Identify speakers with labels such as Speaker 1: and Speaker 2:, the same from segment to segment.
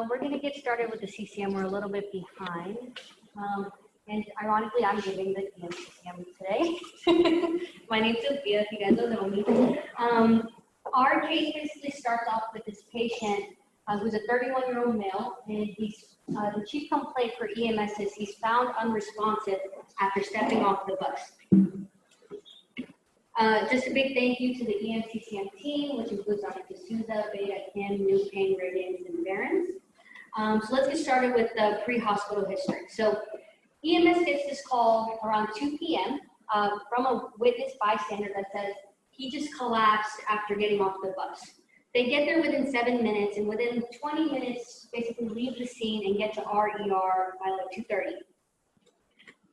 Speaker 1: We're going to get started with the CCM. We're a little bit behind. And ironically, I'm giving the CCM today. My name's Sophia, if you guys don't know me. Our case basically starts off with this patient who's a 31-year-old male, and he's the chief complaint for EMS is he's found unresponsive after stepping off the bus. Just a big thank you to the EMCCM team, which includes Dr. D'Souza, Beta, Kim, New Payne, Riggins, and Barons. So let's get started with the pre-hospital history. So EMS gets this call around 2 p.m. From a witness bystander that says he just collapsed after getting off the bus. They get there within 7 minutes, and within 20 minutes, basically leave the scene and get to RER by like 2:30.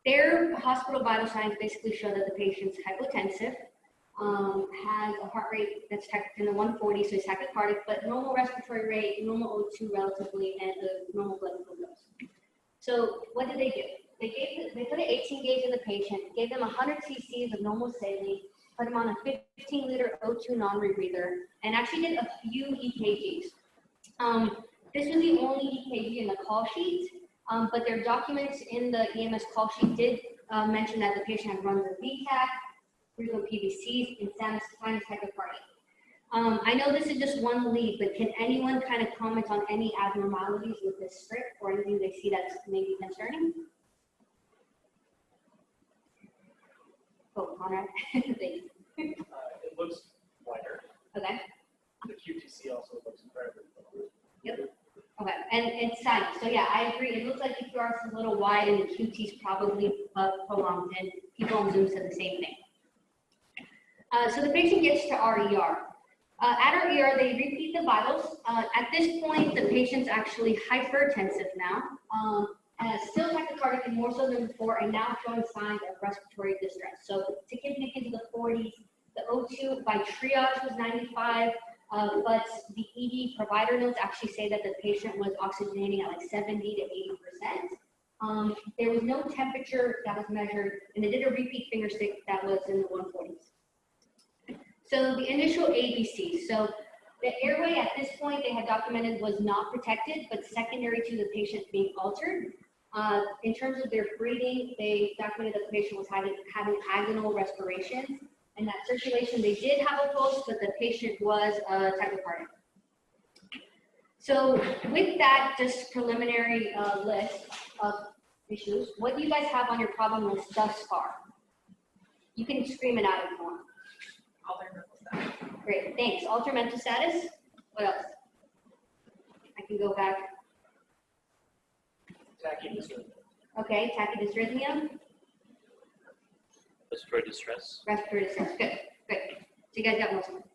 Speaker 1: Their hospital vital signs basically show that the patient's hypotensive, has a heart rate that's in the 140, so he's tachycardic, but normal respiratory rate, normal O2 relatively, and the normal blood glucose. So what did they do? They put an 18 gauge in the patient, gave them 100 cc's of normal saline, put him on a 15-liter O2 non-rebreather, and actually did a few EKGs. This was the only EKG in the call sheet, but their documents in the EMS call sheet did mention that the patient had runs of VTAC, frequent PVCs, and sinus tachycardia. I know this is just one lead, but can anyone kind of comment on any abnormalities with this script or anything they see that's maybe concerning? Oh, Conrad. Thanks.
Speaker 2: It looks wider.
Speaker 1: Okay.
Speaker 2: The QTC also looks incredibly low.
Speaker 1: Yep. Okay, and sinus. So yeah, I agree. It looks like the QRS is a little wide and the QT is probably prolonged, and people on Zoom said the same thing. So the patient gets to RER. At RER, they repeat the vitals. At this point, the patient's actually hypertensive now, still tachycardic and more so than before, and now showing signs of respiratory distress. So tachypneic into the 40s. The O2 by triage was 95, but the ED provider notes actually say that the patient was oxygenating at like 70 to 80%. There was no temperature that was measured, and they did a repeat finger stick that was in the 140s. So the initial ABC. So the airway at this point they had documented was not protected, but secondary to the patient being altered. In terms of their breathing, they documented that the patient was having agonal respirations, and that circulation, they did have a pulse, but the patient was tachycardic. So with that just preliminary list of issues, what do you guys have on your problem list thus far? You can scream it out if you want.
Speaker 3: Altered mental status.
Speaker 1: Great, thanks. Altered mental status. What else? I can go back.
Speaker 2: Tachycardia.
Speaker 1: Okay, tachycardia.
Speaker 4: Respiratory distress.
Speaker 1: Respiratory distress. Good, good. So you guys got most of them.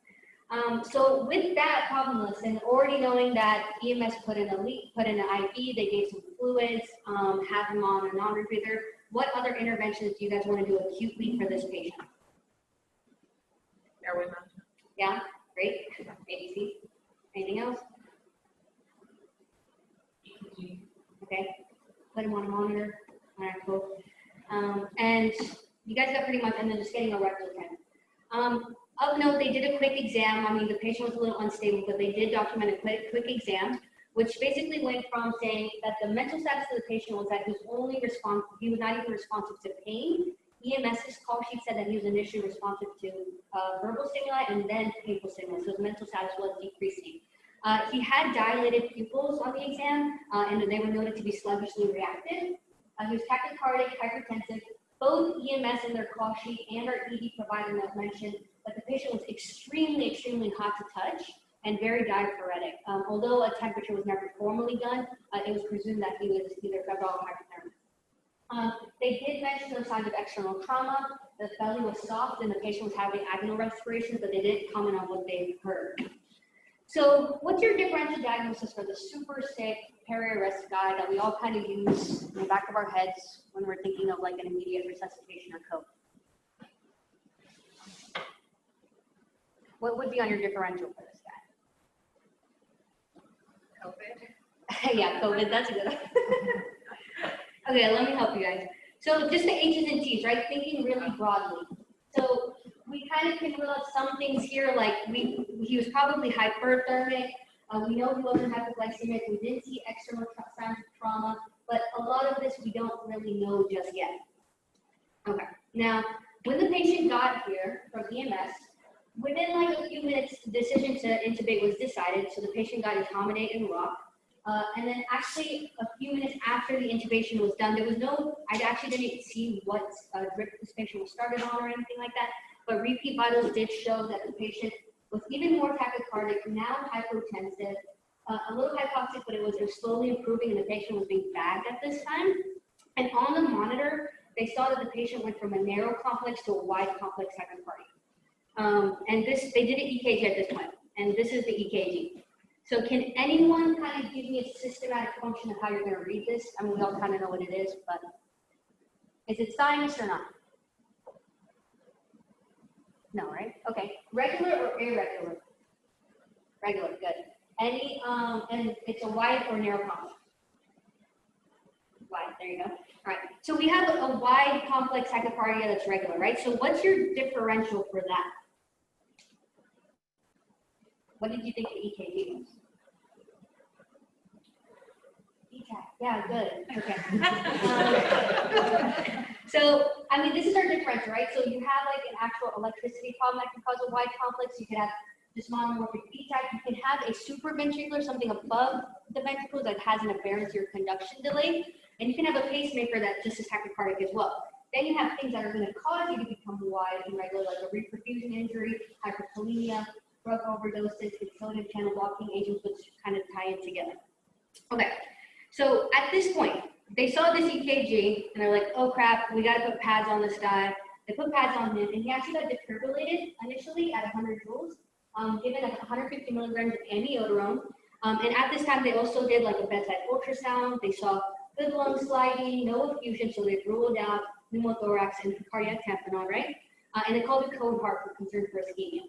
Speaker 1: So with that problem list, and already knowing that EMS put in an IV, they gave some fluids, have him on a non-rebreather. What other interventions do you guys want to do acutely for this patient?
Speaker 3: Airway management.
Speaker 1: Yeah, great. ABC. Anything else?
Speaker 3: EKG.
Speaker 1: Okay. Put him on a monitor. All right, cool. And you guys got pretty much, and then just getting a rectal temp. Of note, they did a quick exam. I mean, the patient was a little unstable, but they did document a quick exam, which basically went from saying that the mental status of the patient was that he was not even responsive to pain. EMS's call sheet said that he was initially responsive to verbal stimuli and then painful stimuli, so his mental status was decreasing. He had dilated pupils on the exam, and they were noted to be sluggishly reactive. He was tachycardic, hypertensive. Both EMS in their call sheet and our ED provider note mentioned that the patient was extremely, extremely hot to touch and very diaphoretic. Although a temperature was never formally done, it was presumed that he was either febrile or hypothermic. They did mention some signs of external trauma. The belly was soft and the patient was having agonal respirations, but they didn't comment on what they heard. So what's your differential diagnosis for the super sick peri-arrest guy that we all kind of use in the back of our heads when we're thinking of like an immediate resuscitation or cope? What would be on your differential for this guy?
Speaker 3: COVID.
Speaker 1: Yeah, COVID, that's a good one. Okay, let me help you guys. So just the H's and T's, right? Thinking really broadly. So we kind of can rule out some things here, like he was probably hyperthermic, We know he wasn't hypoglycemic. We didn't see external signs of trauma, but a lot of this we don't really know just yet. Okay, now when the patient got here from EMS, within like a few minutes, the decision to intubate was decided, so the patient got accommodated and rocked. And then actually a few minutes after the intubation was done, there was no, I actually didn't see what drip this patient was started on or anything like that, but repeat vitals did show that the patient was even more tachycardic, now hypotensive, a little hypoxic, but it was slowly improving and the patient was being bagged at this time. And on the monitor, they saw that the patient went from a narrow complex to a wide complex tachycardia. And this, they did an EKG at this point, and this is the EKG. So can anyone kind of give me a systematic function of how you're going to read this? I mean, we all kind of know what it is, but is it sinus or not? No, right? Okay. Regular or irregular? Regular, good. Any, and it's a wide or narrow complex? Wide, there you go. All right. So we have a wide complex tachycardia that's regular, right? So what's your differential for that? What did you think the EKG was? Yeah, good. Okay. So, I mean, this is our differential, right? So you have like an actual electricity problem that can cause a wide complex. You could have just monomorphic V-type. You can have a supraventricular, something above the ventricles that has an aberrancy or conduction delay. And you can have a pacemaker that just is tachycardic as well. Then you have things that are going to cause you to become wide and regular, like a reperfusion injury, hyperkalemia, drug overdoses, and sodium channel blocking agents, which kind of tie in together. Okay. So at this point, they saw this EKG and they're like, oh crap, we got to put pads on this guy. They put pads on him and he actually got defibrillated initially at 100 joules, given 150 milligrams of amiodarone. And at this time, they also did like a bedside ultrasound. They saw good lung sliding, no effusion, so they ruled out pneumothorax and cardiac tamponade, right? And they called it code heart for concern for ischemia.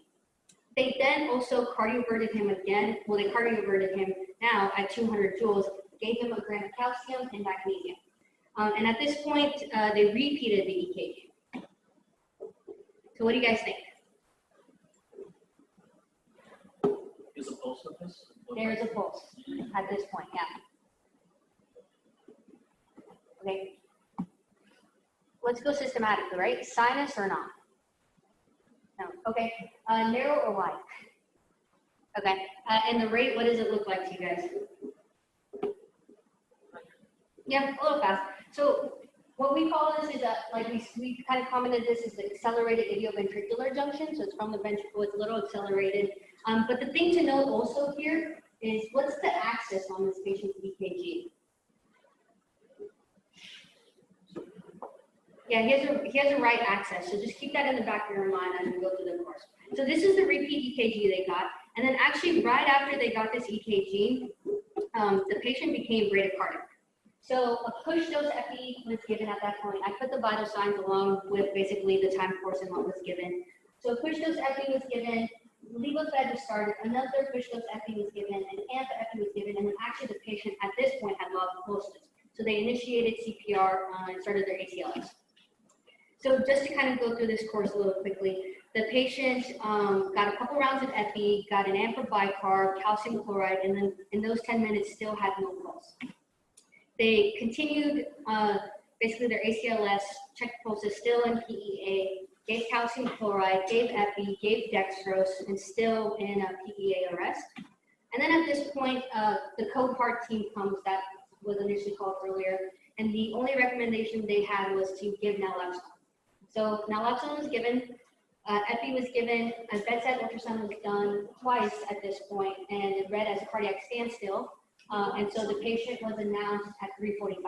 Speaker 1: They then also cardioverted him again. Well, they cardioverted him now at 200 joules. Gave him a gram of calcium and magnesium. And at this point, they repeated the EKG. So what do you guys think?
Speaker 2: Is a pulse with this?
Speaker 1: There's a pulse at this point, yeah. Okay. Let's go systematically, right? Sinus or not? No. Okay. Narrow or wide? Okay. And the rate, what does it look like to you guys? Yeah, a little fast. So what we call this is like we kind of commented this is the accelerated idioventricular junction. So it's from the ventricle, it's a little accelerated. But the thing to note also here is what's the axis on this patient's EKG? Yeah, he has a right axis. So just keep that in the back of your mind as we go through the course. So this is the repeat EKG they got. And then actually right after they got this EKG, the patient became bradycardic. So a push dose epi was given at that point. I put the vital signs along with basically the time course and what was given. So a push dose epi was given, levofed was started, another push dose epi was given, an AMPA epi was given, and then actually the patient at this point had lost pulses. So they initiated CPR and started their ACLS. So just to kind of go through this course a little quickly, the patient got a couple rounds of epi, got an AMPA bicarb, calcium chloride, and then in those 10 minutes still had no pulse. They continued basically their ACLS, checked pulses, still in PEA, gave calcium chloride, gave epi, gave dextrose, and still in a PEA arrest. And then at this point, the code heart team comes that was initially called earlier, and the only recommendation they had was to give naloxone. So naloxone was given, epi was given, a bedside ultrasound was done twice at this point, and it read as cardiac standstill. And so the patient was announced at 3:45.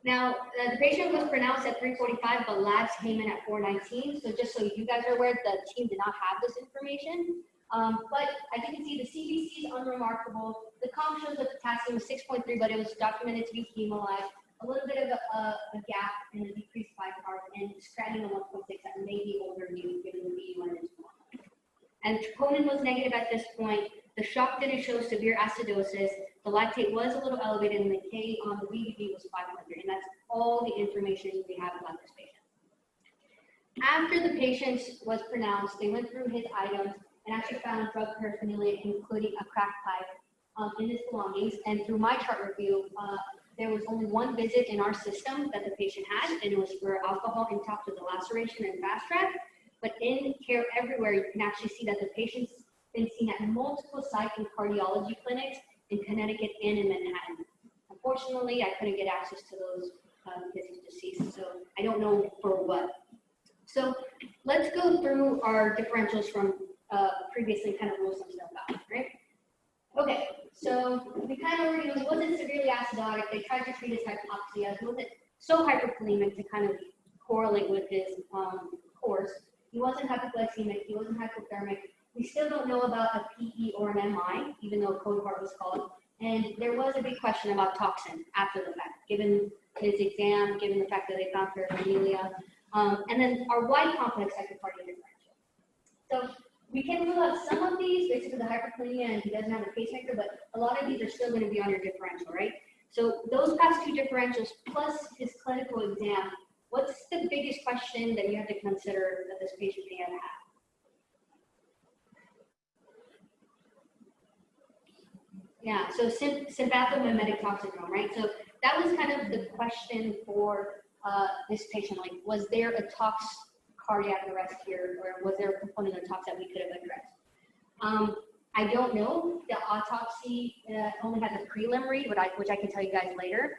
Speaker 1: Now, the patient was pronounced at 3:45, but labs came in at 4:19. So just so you guys are aware, the team did not have this information. But as you can see, the CBC is unremarkable. The comp shows that potassium was 6.3, but it was documented to be hemolyzed. A little bit of a gap in the decreased bicarb, and creatinine of 1.6 that may be overdue given the BUN is 1. And troponin was negative at this point. The shock didn't show severe acidosis. The lactate was a little elevated, and the K on the VDB was 500. And that's all the information we have about this patient. After the patient was pronounced, they went through his items, and actually found drug paraphernalia, including a crack pipe, in his belongings. And through my chart review, there was only one visit in our system that the patient had, and it was for alcohol intake with a laceration and fast track. But in Care Everywhere, you can actually see that the patient's been seen at multiple psych and cardiology clinics in Connecticut and in Manhattan. Unfortunately, I couldn't get access to those because he's deceased, so I don't know for what. So let's go through our differentials from previously, kind of rule some stuff out, right? Okay, so we kind of already know he wasn't severely acidotic. They tried to treat his hypoxia. He wasn't so hyperkalemic to kind of correlate with his course. He wasn't hypoglycemic. He wasn't hypothermic. We still don't know about a PE or an MI, even though code part was called. And there was a big question about toxin after the fact, given his exam, given the fact that they found paraphernalia, and then our Y complex tachycardia differential. So we can rule out some of these, basically the hyperkalemia, and he doesn't have a pacemaker, but a lot of these are still going to be on your differential, right? So those past two differentials plus his clinical exam, what's the biggest question that you have to consider that this patient may have had? Yeah, so sympathomimetic toxicome, right? So that was kind of the question for this patient. Like, was there a tox cardiac arrest here, or was there a component of tox that we could have addressed? I don't know. The autopsy only has a prelim read, which I can tell you guys later.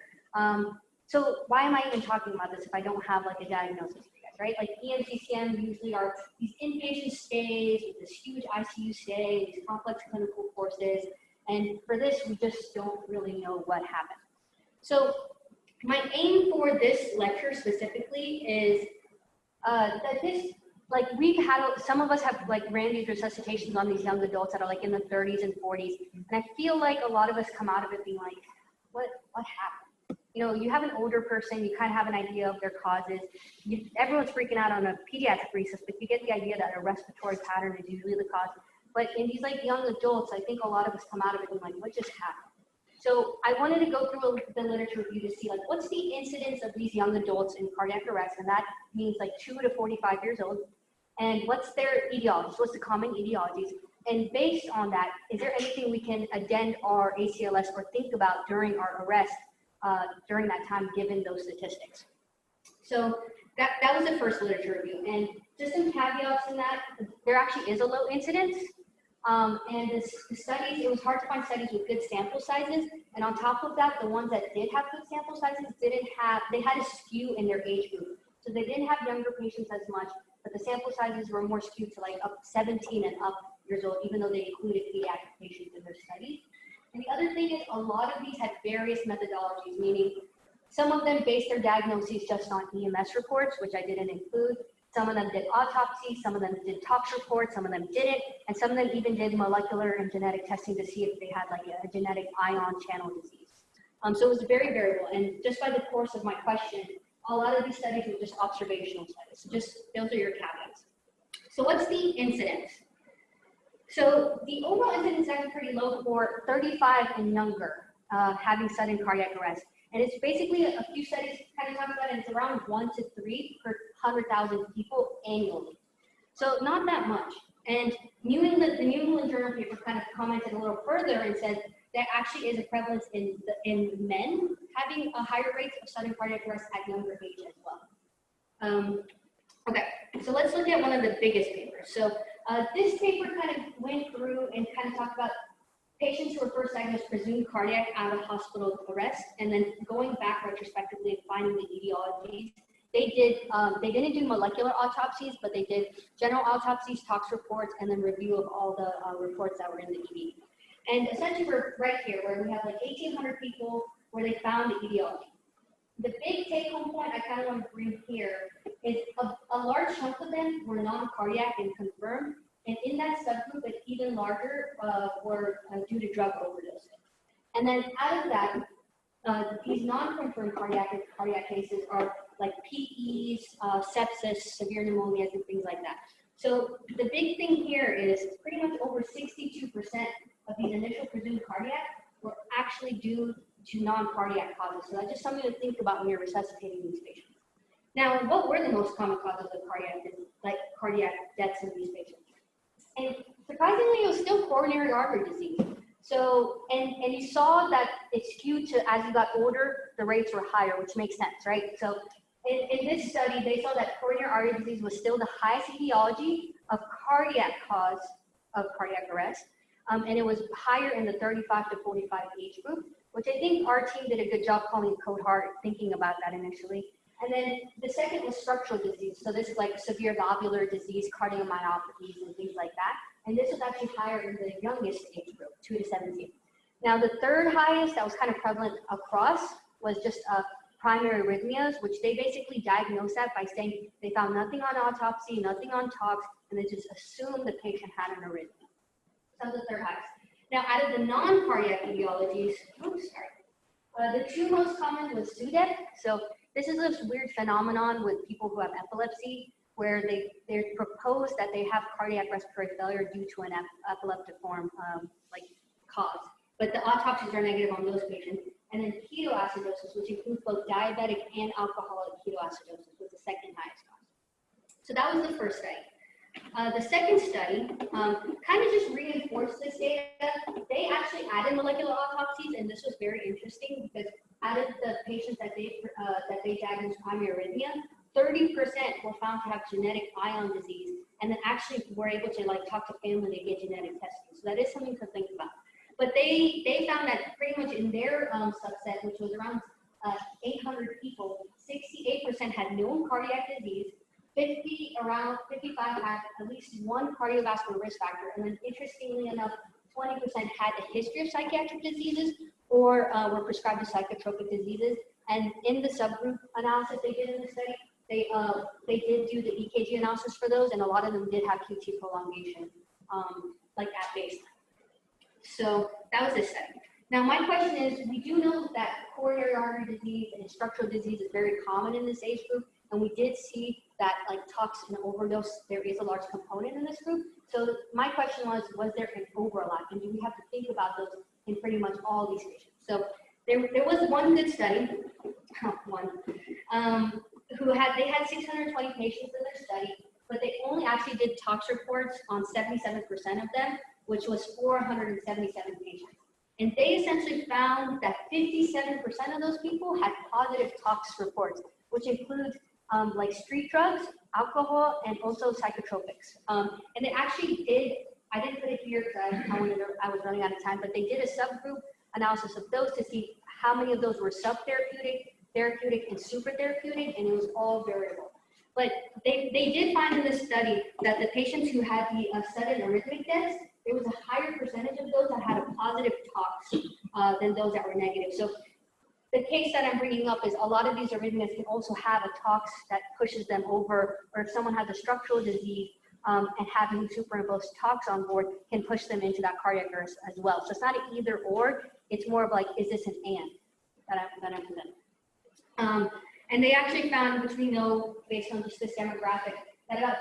Speaker 1: So why am I even talking about this if I don't have like a diagnosis for you guys, right? Like EM/CCM usually are these inpatient stays with this huge ICU stay, these complex clinical courses. And for this, we just don't really know what happened. So my aim for this lecture specifically is that this, like we've had, some of us have like ran these resuscitations on these young adults that are like in the 30s and 40s. And I feel like a lot of us come out of it being like, what happened? You know, you have an older person, you kind of have an idea of their causes. Everyone's freaking out on a pediatric resus, but you get the idea that a respiratory pattern is usually the cause. But in these like young adults, I think a lot of us come out of it and like, what just happened? So I wanted to go through the literature review to see like, what's the incidence of these young adults in cardiac arrest? And that means like 2 to 45 years old. And what's their etiologies? What's the common etiologies? And based on that, is there anything we can addend our ACLS or think about during our arrest during that time, given those statistics? So that was the first literature review. And just some caveats in that, there actually is a low incidence. And the studies, it was hard to find studies with good sample sizes. And on top of that, the ones that did have good sample sizes they had a skew in their age group. So they didn't have younger patients as much, but the sample sizes were more skewed to like up 17 and up years old, even though they included pediatric patients in their studies. And the other thing is a lot of these had various methodologies, meaning some of them based their diagnoses just on EMS reports, which I didn't include. Some of them did autopsy, some of them did tox reports, some of them didn't, and some of them even did molecular and genetic testing to see if they had like a genetic ion channel disease. So it was very variable, and just by the course of my question, a lot of these studies were just observational studies. So just those are your caveats. So what's the incidence? So the overall incidence is actually pretty low for 35 and younger having sudden cardiac arrest. And it's basically a few studies kind of talk about it, and it's around 1 to 3 per 100,000 people annually. So not that much. And the New England Journal paper kind of commented a little further and said there actually is a prevalence in men having a higher rate of sudden cardiac arrest at younger age as well. Okay, so let's look at one of the biggest papers. So this paper kind of went through and kind of talked about patients who were first diagnosed presumed cardiac out of hospital arrest, and then going back retrospectively and finding the etiologies. They didn't do molecular autopsies, but they did general autopsies, tox reports, and then review of all the reports that were in the ED. And essentially we're right here where we have like 1,800 people where they found the etiology. The big take home point I kind of want to bring here is a large chunk of them were non-cardiac and confirmed. And in that subgroup, an even larger were due to drug overdose. And then out of that, these non-confirmed cardiac cases are like PEs, sepsis, severe pneumonias, and things like that. So the big thing here is pretty much over 62% of these initial presumed cardiac were actually due to non-cardiac causes. So that's just something to think about when you're resuscitating these patients. Now, what were the most common causes of cardiac deaths in these patients? And surprisingly, it was still coronary artery disease. So, and you saw that it skewed to, as you got older, the rates were higher, which makes sense, right? So in this study, they saw that coronary artery disease was still the highest etiology of cardiac cause of cardiac arrest. And it was higher in the 35 to 45 age group, which I think our team did a good job calling code hard, thinking about that initially. And then the second was structural disease. So this is like severe valvular disease, cardiomyopathies, and things like that. And this was actually higher in the youngest age group, 2 to 17. Now, the third highest that was kind of prevalent across was just primary arrhythmias, which they basically diagnosed that by saying they found nothing on autopsy, nothing on tox, and they just assumed the patient had an arrhythmia. So that's the third highest. Now, out of the non-cardiac etiologies, the two most common was SUDEP. So this is this weird phenomenon with people who have epilepsy, where they propose that they have cardiac respiratory failure due to an epileptiform like cause. But the autopsies are negative on those patients. And then ketoacidosis, which includes both diabetic and alcoholic ketoacidosis, was the second highest cause. So that was the first study. The second study kind of just reinforced this data. They actually added molecular autopsies, and this was very interesting because out of the patients that they diagnosed primary arrhythmia, 30% were found to have genetic ion disease, and then actually were able to like talk to family to get genetic testing. So that is something to think about. But they found that pretty much in their subset, which was around 800 people, 68% had known cardiac disease, around 55 had at least one cardiovascular risk factor, and then interestingly enough, 20% had a history of psychiatric diseases or were prescribed to psychotropic diseases. And in the subgroup analysis they did in the study, they did do the EKG analysis for those, and a lot of them did have QT prolongation, like at baseline. So that was this study. Now my question is, we do know that coronary artery disease and structural disease is very common in this age group, and we did see that like toxin overdose, there is a large component in this group. So my question was there an overlap, and do we have to think about those in pretty much all these patients? So there was one good study, they had 620 patients in their study, but they only actually did tox reports on 77% of them, which was 477 patients. And they essentially found that 57% of those people had positive tox reports, which includes like street drugs, alcohol, and also psychotropics. And they actually did, I didn't put it here because I was running out of time, but they did a subgroup analysis of those to see how many of those were subtherapeutic, therapeutic, and super therapeutic, and it was all variable. But they did find in this study that the patients who had the sudden arrhythmic deaths, there was a higher percentage of those that had a positive tox than those that were negative. So the case that I'm bringing up is a lot of these arrhythmias can also have a tox that pushes them over, or if someone has a structural disease and having superimposed tox on board can push them into that cardiac arrest as well. So it's not an either or, it's more of like, is this an and that I'm presenting? And they actually found, which we know based on just this demographic, that about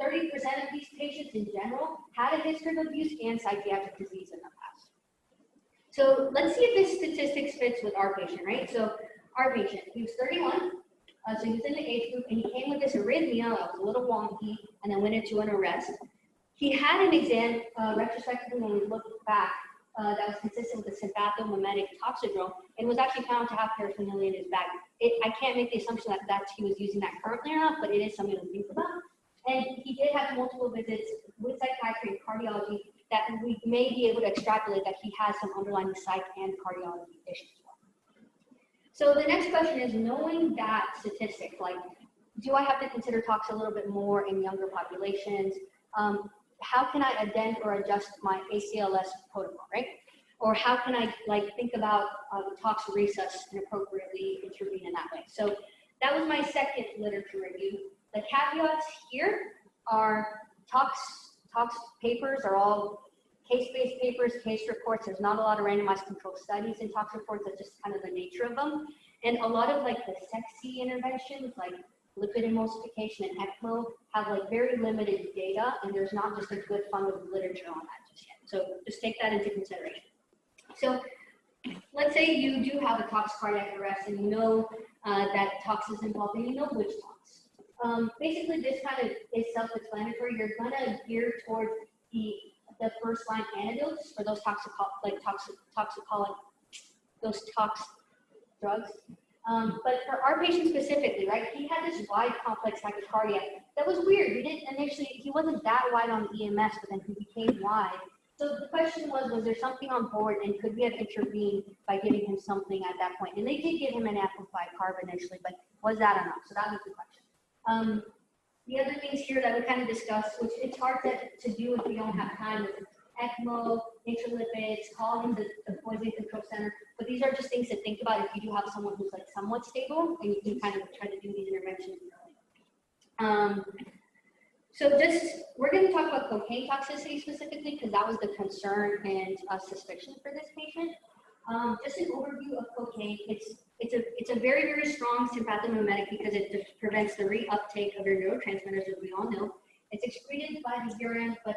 Speaker 1: 30% of these patients in general had a history of abuse and psychiatric disease in the past. So let's see if this statistics fits with our patient, right? So our patient, he was 31, so he was in the age group, and he came with this arrhythmia that was a little wonky, and then went into an arrest. He had an exam, retrospectively when we looked back, that was consistent with the sympathomimetic toxidrome, and was actually found to have paraphernalia in his bag. I can't make the assumption that he was using that currently or not, but it is something to think about. And he did have multiple visits with psychiatry and cardiology that we may be able to extrapolate that he has some underlying psych and cardiology issues. So the next question is, knowing that statistic, like, do I have to consider tox a little bit more in younger populations? How can I addend or adjust my ACLS protocol, right? Or how can I like think about tox resus and appropriately intervene in that way? So that was my second literature review. The caveats here are tox papers are all case-based papers, case reports. There's not a lot of randomized controlled studies in tox reports. That's just kind of the nature of them. And a lot of like the sexy interventions, like lipid emulsification and ECMO, have like very limited data, and there's not just a good funded literature on that just yet. So just take that into consideration. So let's say you do have a tox cardiac arrest, and you know that tox is involved, and you know which tox. Basically, this kind of is self-explanatory. You're gonna gear towards the the first line antidotes for those those tox drugs. But for our patient specifically, right, he had this wide complex tachycardia. That was weird. He wasn't that wide on EMS, but then he became wide. So the question was there something on board, and could we have intervened by giving him something at that point? And they did give him an amplified carb initially, but was that enough? So that was the question. The other things here that we kind of discussed, which it's hard to do if we don't have time, is ECMO, intralipids, calling the poison control center. But these are just things to think about if you do have someone who's like somewhat stable, and you can kind of try to do these interventions early. So we're going to talk about cocaine toxicity specifically because that was the concern and suspicion for this patient. Just an overview of cocaine. It's a very, very strong sympathomimetic because it just prevents the reuptake of your neurotransmitters, as we all know. It's excreted by the urine, but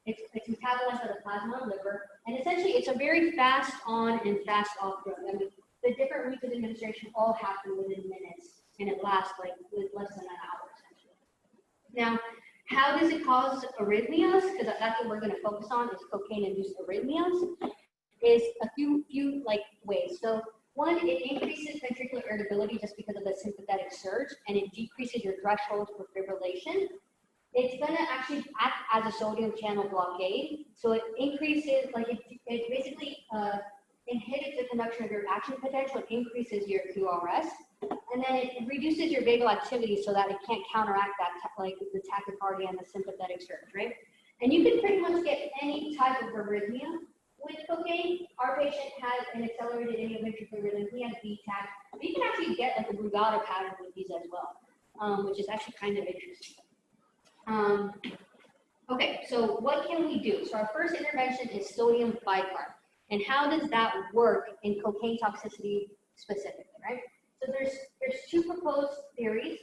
Speaker 1: it's metabolized by the plasma and liver. And essentially, it's a very fast on and fast off drug. I mean, the different routes of administration all happen within minutes, and it lasts like with less than an hour. Now, how does it cause arrhythmias? Because that's what we're going to focus on is cocaine-induced arrhythmias. Is a few like ways. So one, it increases ventricular irritability just because of the sympathetic surge, and it decreases your threshold for fibrillation. It's going to actually act as a sodium channel blockade. So it increases, like it basically inhibits the conduction of your action potential. It increases your QRS. And then it reduces your vagal activity so that it can't counteract that, like the tachycardia and the sympathetic surge, right? And you can pretty much get any type of arrhythmia with cocaine. Our patient had an accelerated idioventricular rhythm. He had VTAC. But you can actually get like a Brugada pattern with these as well, which is actually kind of interesting. Okay, so what can we do? So our first intervention is sodium bicarb. And how does that work in cocaine toxicity specifically, right? So there's two proposed theories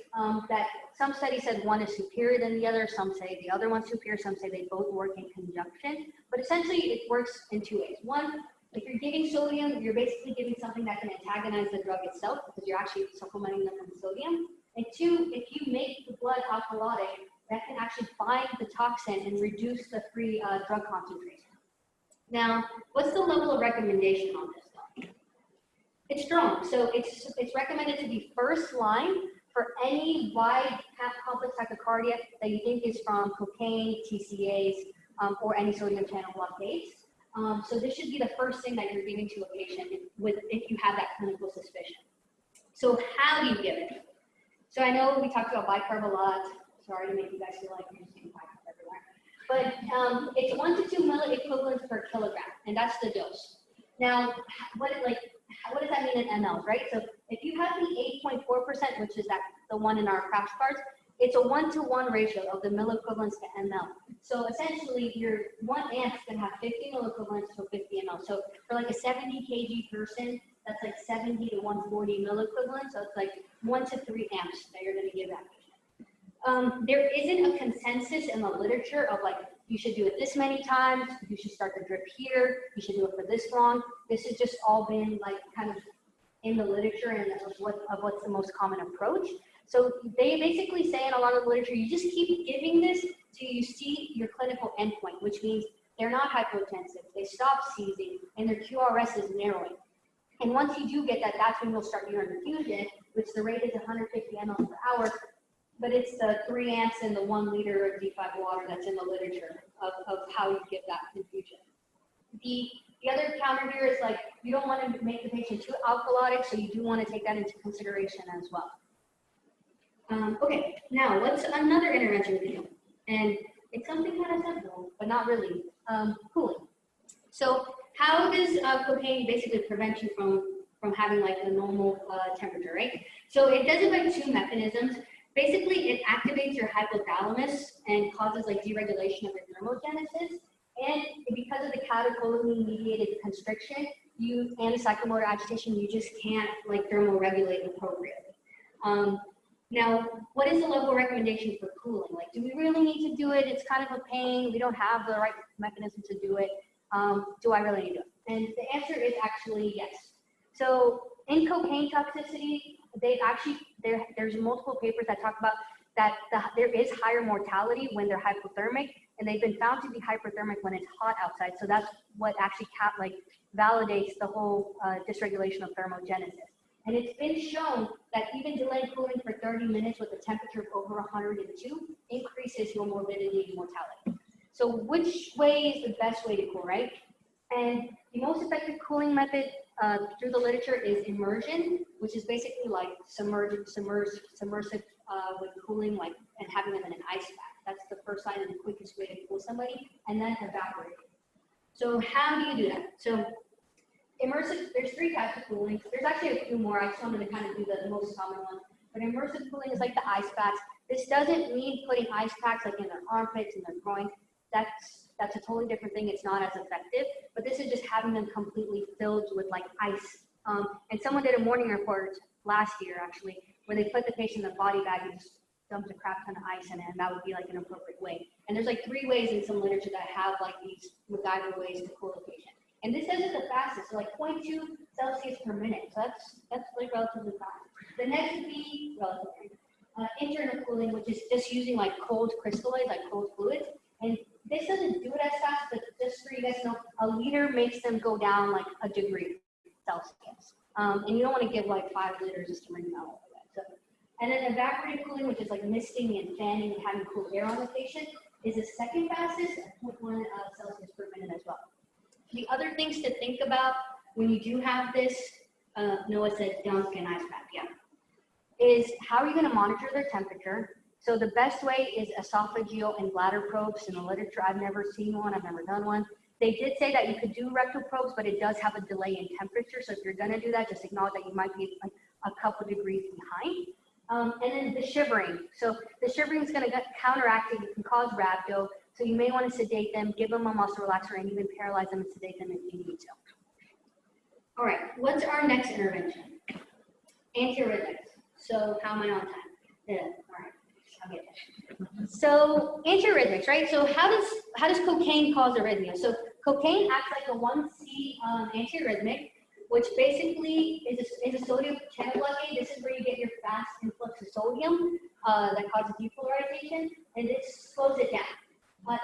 Speaker 1: that some studies said one is superior than the other, some say the other one's superior, some say they both work in conjunction, but essentially it works in two ways. One, if you're giving sodium, you're basically giving something that can antagonize the drug itself because you're actually supplementing them from sodium. And two, if you make the blood alkalotic, that can actually bind the toxin and reduce the free drug concentration. Now, what's the level of recommendation on this stuff? It's strong. So it's recommended to be first line for any wide complex tachycardia that you think is from cocaine, TCAs, or any sodium channel blockades. So this should be the first thing that you're giving to a patient if you have that clinical suspicion. So how do you give it? So I know we talked about bicarb a lot. Sorry to make you guys feel like you're using bicarb everywhere. But it's 1 to 2 milliequivalents per kilogram, and that's the dose. Now, what does that mean in mLs, right? So if you have the 8.4%, which is the one in our crash cards, it's a 1-to-1 ratio of the milliequivalents to ml. So essentially, your 1 amp is going to have 50 milliequivalents to 50 ml. So for like a 70 kg person, that's like 70 to 140 milliequivalents. So it's like 1 to 3 amps that you're going to give that patient. There isn't a consensus in the literature of like, you should do it this many times, you should start the drip here, you should do it for this long. This has just all been like kind of in the literature and of what's the most common approach. So they basically say in a lot of the literature, you just keep giving this till you see your clinical endpoint, which means they're not hypotensive, they stop seizing, and their QRS is narrowing. And once you do get that, that's when you'll start urine infusion, which the rate is 150 ml per hour. But it's the 3 amps and the 1 liter of D5 water that's in the literature of how you give that infusion. The other counter here is like, you don't want to make the patient too alkalotic, so you do want to take that into consideration as well. Okay, now what's another intervention we do? And it's something kind of simple, but not really, cooling. So how does cocaine basically prevent you from having like the normal temperature, right? So it does it by 2 mechanisms. Basically, it activates your hypothalamus and causes like deregulation of your thermogenesis. And because of the catecholamine-mediated constriction, antipsychomotor agitation, you just can't like thermoregulate appropriately. Now, what is the level of recommendation for cooling? Like, do we really need to do it? It's kind of a pain. We don't have the right mechanism to do it. Do I really need to do it? And the answer is actually yes. So in cocaine toxicity, there's multiple papers that talk about that there is higher mortality when they're hypothermic and they've been found to be hyperthermic when it's hot outside. So that's what actually validates the whole dysregulation of thermogenesis. And it's been shown that even delayed cooling for 30 minutes with a temperature of over 102 increases your morbidity and mortality. So which way is the best way to cool, right? And the most effective cooling method through the literature is immersion, which is basically like submersive with cooling, like, and having them in an ice bath. That's the first sign and the quickest way to cool somebody, and then evaporate. So how do you do that? So immersive, there's 3 types of cooling. There's actually a few more. I just wanted to kind of do the most common one. But immersive cooling is like the ice baths. This doesn't mean putting ice packs like in their armpits and their groins. That's a totally different thing. It's not as effective, but this is just having them completely filled with like ice. And someone did a morning report last year actually, where they put the patient in a body bag and just dumped a crap ton of ice in it, and that would be like an appropriate way. And there's like 3 ways in some literature that have like these MacGyver ways to cool the patient. And this says it's the fastest, so like 0.2 Celsius per minute. So that's like relatively fast. The next would be relatively internal cooling, which is just using like cold crystalloids, like cold fluids. And this doesn't do it as fast, but just for you guys to know, a liter makes them go down like a degree Celsius. And you don't want to give like 5 liters just to bring them out like that. So, and then evaporative cooling, which is like misting and fanning and having cool air on the patient, is the second fastest at 0.1 Celsius per minute as well. The other things to think about when you do have this, Noah said dunk and ice bath, yeah, is how are you going to monitor their temperature? So the best way is esophageal and bladder probes. In the literature, I've never seen one, I've never done one. They did say that you could do rectal probes, but it does have a delay in temperature. So if you're going to do that, just acknowledge that you might be like a couple degrees behind. And then the shivering. So the shivering is going to counteract it. It can cause rhabdo. So you may want to sedate them, give them a muscle relaxer, and even paralyze them and sedate them if you need to. All right, what's our next intervention? Antiarrhythmics. So how am I on time? Yeah, all right. I'll get there. So antiarrhythmics, right? So how does cocaine cause arrhythmia? So cocaine acts like a 1C antiarrhythmic, which basically is a sodium channel blockade. This is where you get your fast influx of sodium that causes depolarization, and it slows it down.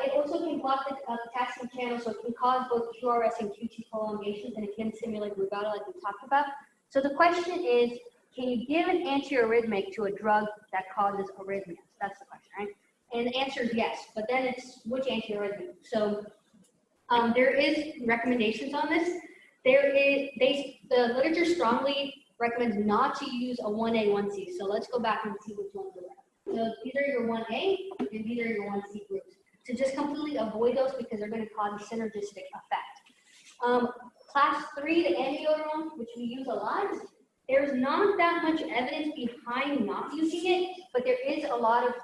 Speaker 1: It also can block the potassium channel, so it can cause both QRS and QT prolongations, and it can simulate rubedo like we talked about. So the question is, can you give an antiarrhythmic to a drug that causes arrhythmias? That's the question, right? And the answer is yes, but then it's which antiarrhythmic. So there is recommendations on this. The literature strongly recommends not to use a 1A, 1C. So let's go back and see which ones are. So these are your 1A and these are your 1C groups. To just completely avoid those because they're going to cause a synergistic effect. Class 3, the amiodarone, which we use a lot, there's not that much evidence behind not using it, but there is a lot of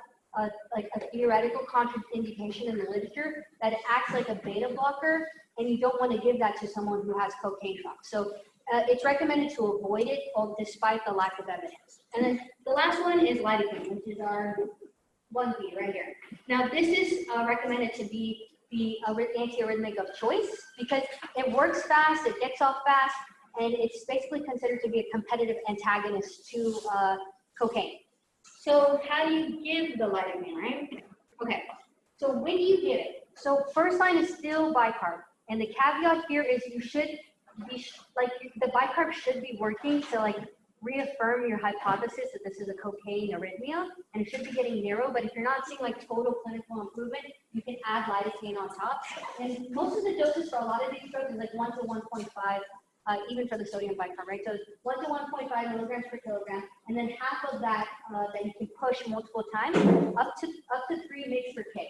Speaker 1: like a theoretical contraindication in the literature that it acts like a beta blocker, and you don't want to give that to someone who has cocaine shock. So it's recommended to avoid it despite the lack of evidence. And then the last one is lidocaine, which is our 1B right here. Now this is recommended to be the antiarrhythmic of choice because it works fast, it gets off fast, and it's basically considered to be a competitive antagonist to cocaine. So how do you give the lidocaine, right? Okay, so when do you give it? So first line is still bicarb, and the caveat here is you should be, like, the bicarb should be working to like reaffirm your hypothesis that this is a cocaine arrhythmia, and it should be getting narrow, but if you're not seeing like total clinical improvement, you can add lidocaine on top. And most of the doses for a lot of these drugs is like 1 to 1.5, even for the sodium bicarb, right? So 1 to 1.5 milligrams per kilogram, and then half of that that you can push multiple times, up to 3 mg per kg.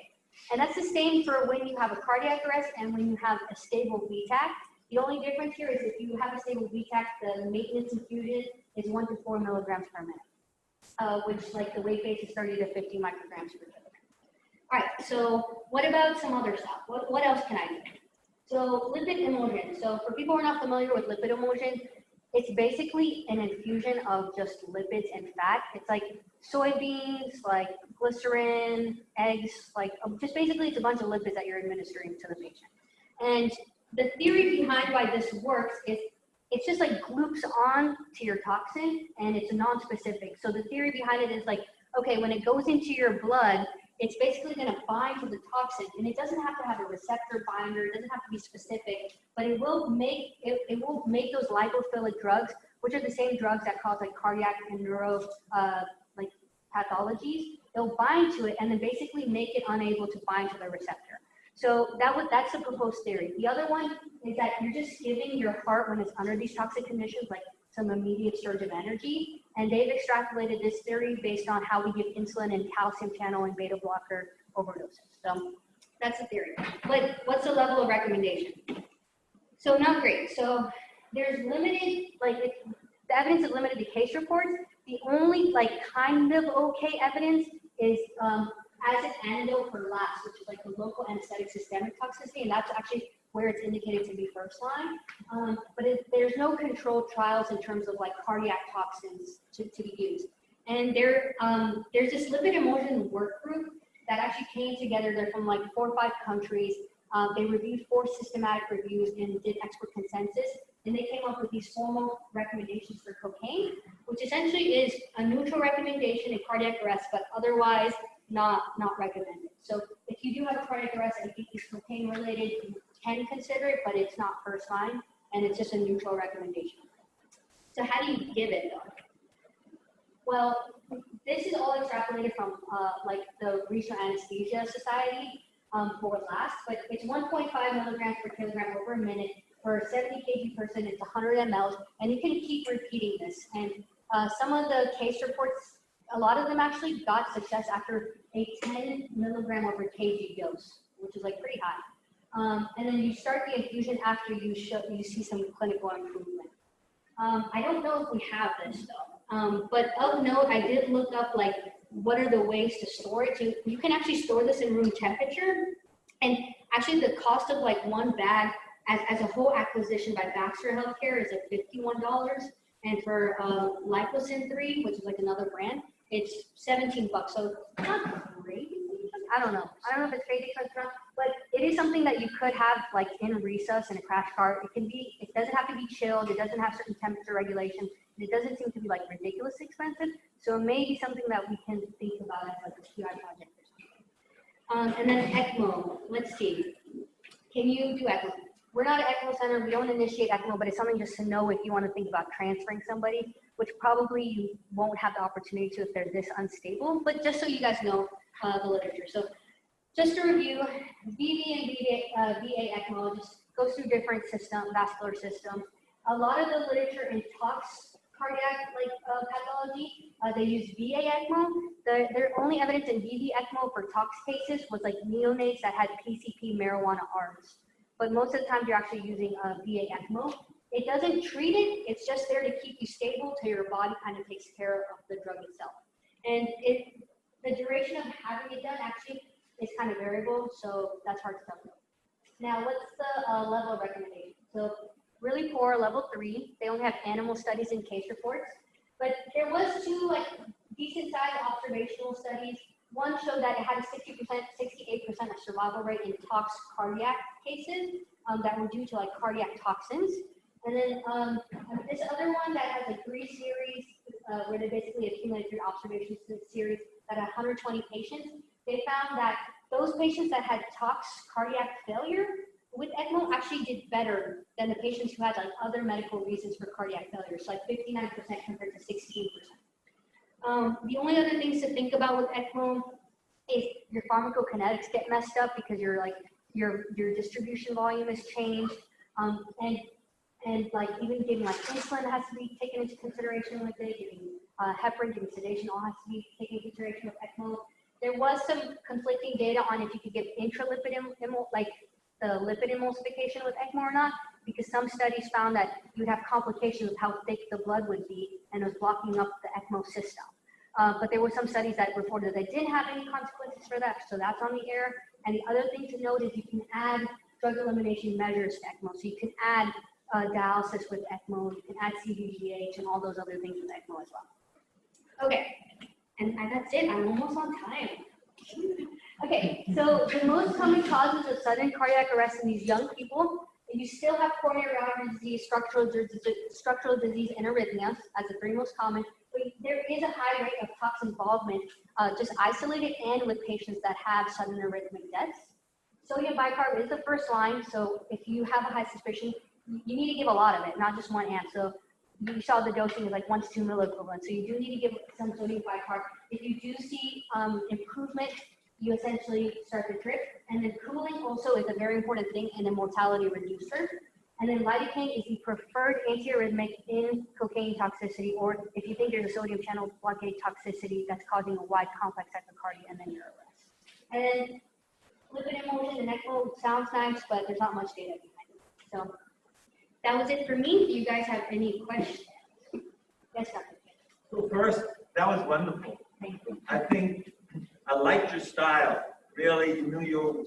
Speaker 1: And that's the same for when you have a cardiac arrest and when you have a stable VTAC. The only difference here is if you have a stable VTAC, the maintenance infusion is 1 to 4 milligrams per minute, which like the weight base is 30 to 50 micrograms per kilogram. All right, so what about some other stuff? What else can I do? So lipid emulsion. So for people who are not familiar with lipid emulsion, it's basically an infusion of just lipids and fat. It's like soybeans, like glycerin, eggs, like just basically it's a bunch of lipids that you're administering to the patient. And the theory behind why this works is it's just like gloops on to your toxin and it's non-specific. So the theory behind it is like, okay, when it goes into your blood, it's basically going to bind to the toxin, and it doesn't have to have a receptor binder, it doesn't have to be specific, but it will make those lipophilic drugs, which are the same drugs that cause like cardiac and neuro like pathologies. They'll bind to it and then basically make it unable to bind to the receptor. So that's the proposed theory. The other one is that you're just giving your heart, when it's under these toxic conditions, like some immediate surge of energy. And they've extrapolated this theory based on how we give insulin and calcium channel and beta blocker overdoses. So that's the theory. But what's the level of recommendation? So not great. So there's limited, like the evidence is limited to case reports. The only like kind of okay evidence is as an antidote for LAS, which is like a local anesthetic systemic toxicity, and that's actually where it's indicated to be first line. But there's no controlled trials in terms of like cardiac toxins to be used. And there's this lipid emulsion work group that actually came together. They're from like 4 or 5 countries. They reviewed 4 systematic reviews and did expert consensus. And they came up with these formal recommendations for cocaine, which essentially is a neutral recommendation in cardiac arrest, but otherwise not recommended. So if you do have a cardiac arrest and you think it's cocaine related, you can consider it, but it's not first line, and it's just a neutral recommendation. So how do you give it though? Well, this is all extrapolated from like the Regional Anesthesia Society for LAS, but it's 1.5 milligrams per kilogram over a minute. For a 70 kg person, it's 100 mLs, and you can keep repeating this. And some of the case reports, a lot of them actually got success after a 10 milligram over kg dose, which is like pretty high. And then you start the infusion after you see some clinical improvement. I don't know if we have this though, but of note, I did look up like what are the ways to store it. So you can actually store this in room temperature, and actually the cost of like one bag as a whole acquisition by Baxter Healthcare is like $51, and for Liposin 3, which is like another brand, it's $17. So not great. I don't know if it's crazy, but it is something that you could have like in recess in a crash cart. It doesn't have to be chilled. It doesn't have certain temperature regulation. And it doesn't seem to be like ridiculously expensive. So it may be something that we can think about as like a QI project or something. And then ECMO. Let's see. Can you do ECMO? We're not an ECMO center. We don't initiate ECMO, but it's something just to know if you want to think about transferring somebody, which probably you won't have the opportunity to if they're this unstable. But just so you guys know the literature. So just to review, VV and VA ECMO just goes through different vascular systems. A lot of the literature in tox cardiac pathology, they use VA ECMO. Their only evidence in VV ECMO for tox cases was like neonates that had PCP marijuana ARDS. But most of the time you're actually using a VA ECMO. It doesn't treat it, it's just there to keep you stable till your body kind of takes care of the drug itself. And the duration of having it done actually is kind of variable, so that's hard to tell. Now, what's the level of recommendation? So really poor, level 3. They only have animal studies and case reports, but there was 2 like decent sized observational studies. One showed that it had a 68% survival rate in tox cardiac cases that were due to like cardiac toxins. And then this other one that has a 3 series where they basically accumulated 3 observation series that had 120 patients. They found that those patients that had tox cardiac failure with ECMO actually did better than the patients who had like other medical reasons for cardiac failure. So like 59% compared to 16%. The only other things to think about with ECMO is your pharmacokinetics get messed up because your distribution volume is changed, and like even giving like insulin has to be taken into consideration with it, giving heparin, giving sedation all has to be taken into consideration with ECMO. There was some conflicting data on if you could give intralipid like the lipid emulsification with ECMO or not, because some studies found that you would have complications with how thick the blood would be and it was blocking up the ECMO system. But there were some studies that reported they didn't have any consequences for that, so that's on the air. And the other thing to note is you can add drug elimination measures to ECMO. So you can add dialysis with ECMO, you can add CVGH and all those other things with ECMO as well. Okay, and that's it. I'm almost on time. Okay, so the most common causes of sudden cardiac arrest in these young people, you still have coronary artery disease, structural disease, and arrhythmias as the 3 most common, but there is a high rate of tox involvement, just isolated and with patients that have sudden arrhythmic deaths. Sodium bicarb is the first line, so if you have a high suspicion, you need to give a lot of it, not just 1 amp. So you saw the dosing is like 1 to 2 milliequivalent, so you do need to give some sodium bicarb. If you do see improvement, you essentially start the drip, and then cooling also is a very important thing and a mortality reducer. And then lidocaine is the preferred antiarrhythmic in cocaine toxicity, or if you think there's a sodium channel blockade toxicity that's causing a wide complex tachycardia, and then your arrest. And then lipid emulsion and ECMO sounds nice, but there's not much data behind it. So that was it for me. Do you guys have any questions? Yes, Dr.
Speaker 4: So first, that was wonderful.
Speaker 1: Thank you.
Speaker 4: I think I liked your style. Really, you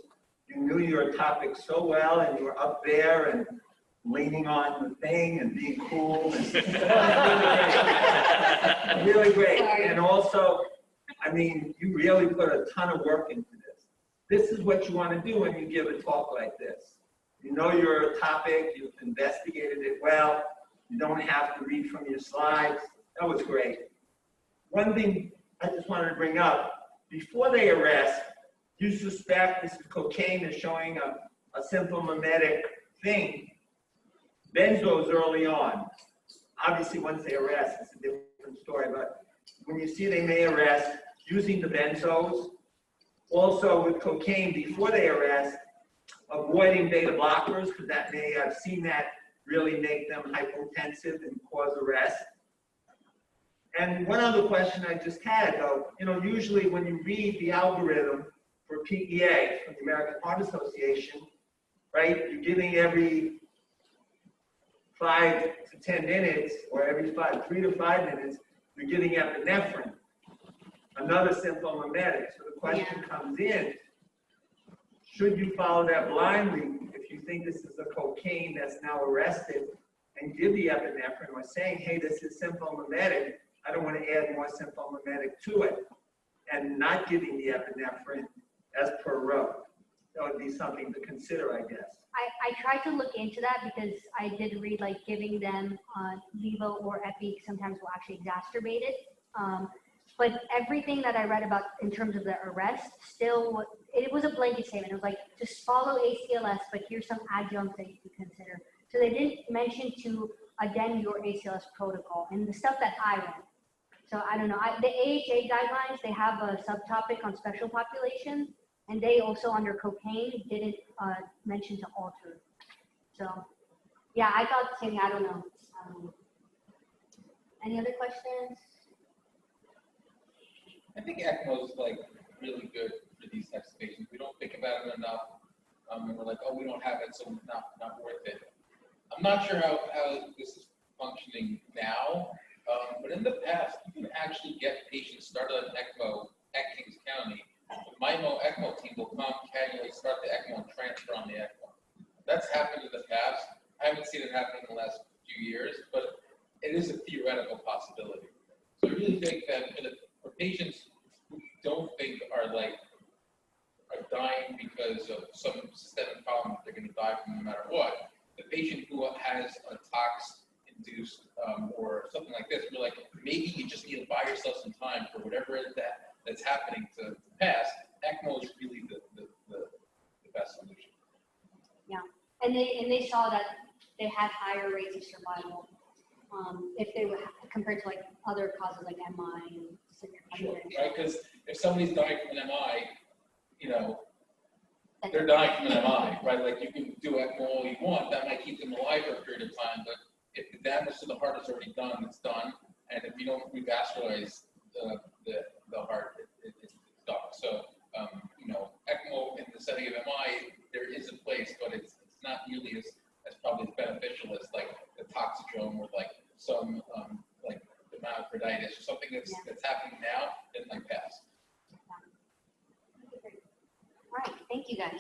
Speaker 4: knew your topic so well, and you were up there and leaning on the thing and being cool. And really great.
Speaker 1: Sorry.
Speaker 4: And also, I mean, you really put a ton of work into this. This is what you want to do when you give a talk like this. You know your topic, you've investigated it well, you don't have to read from your slides. That was great. One thing I just wanted to bring up, before they arrest, you suspect this is cocaine is showing a simple mimetic thing. Benzos early on. Obviously, once they arrest, it's a different story, but when you see they may arrest, using the benzos, also with cocaine before they arrest, avoiding beta blockers, because that may, I've seen that really make them hypotensive and cause arrest. And one other question I just had, though, you know, usually when you read the algorithm for PEA from the American Heart Association, right, you're giving every 5 to 10 minutes, or every 3 to 5 minutes, you're giving epinephrine, another simple mimetic. So the question comes in, should you follow that blindly if you think this is a cocaine that's now arrested and give the epinephrine, or saying, hey, this is simple mimetic, I don't want to add more simple mimetic to it, and not giving the epinephrine as per row? That would be something to consider, I guess.
Speaker 1: I tried to look into that because I did read like giving them Levo or Epi sometimes will actually exacerbate it. But everything that I read about in terms of the arrest, still, it was a blanket statement. It was like, just follow ACLS, but here's some adjuncts that you can consider. So they didn't mention to addend your ACLS protocol and the stuff that I read. So I don't know. The AHA guidelines, they have a subtopic on special populations, and they also under cocaine didn't mention to alter. So yeah, I thought the same. I don't know. Any other questions?
Speaker 5: I think ECMO is like really good for these types of patients. We don't think about it enough, and we're like, oh, we don't have it, so not worth it. I'm not sure how this is functioning now, but in the past, you can actually get patients started on ECMO at Kings County. The ECMO team will come, cannulate, start the ECMO, and transfer on the ECMO. That's happened in the past. I haven't seen it happen in the last few years, but it is a theoretical possibility. So I really think that for patients who don't think are dying because of some systemic problem that they're going to die from no matter what, the patient who has a tox-induced or something like this, we're like, maybe you just need to buy yourself some time for whatever it is that's happening to pass. ECMO is really the best solution.
Speaker 1: Yeah, and they saw that they had higher rates of survival if they were compared to like other causes like MI and severe
Speaker 5: Sure,
Speaker 1: hypertension.
Speaker 5: right? Because if somebody's dying from an MI, you know, they're dying from an MI, right? Like you can do ECMO all you want, that might keep them alive for a period of time, but if the damage to the heart is already done, it's done. And if you don't revascularize the heart, it's done. So, you know, ECMO in the setting of MI, there is a place, but it's not nearly as probably as beneficial as like the toxidrome or like some like the myocarditis or something that's happening now in my past.
Speaker 1: All right, thank you guys.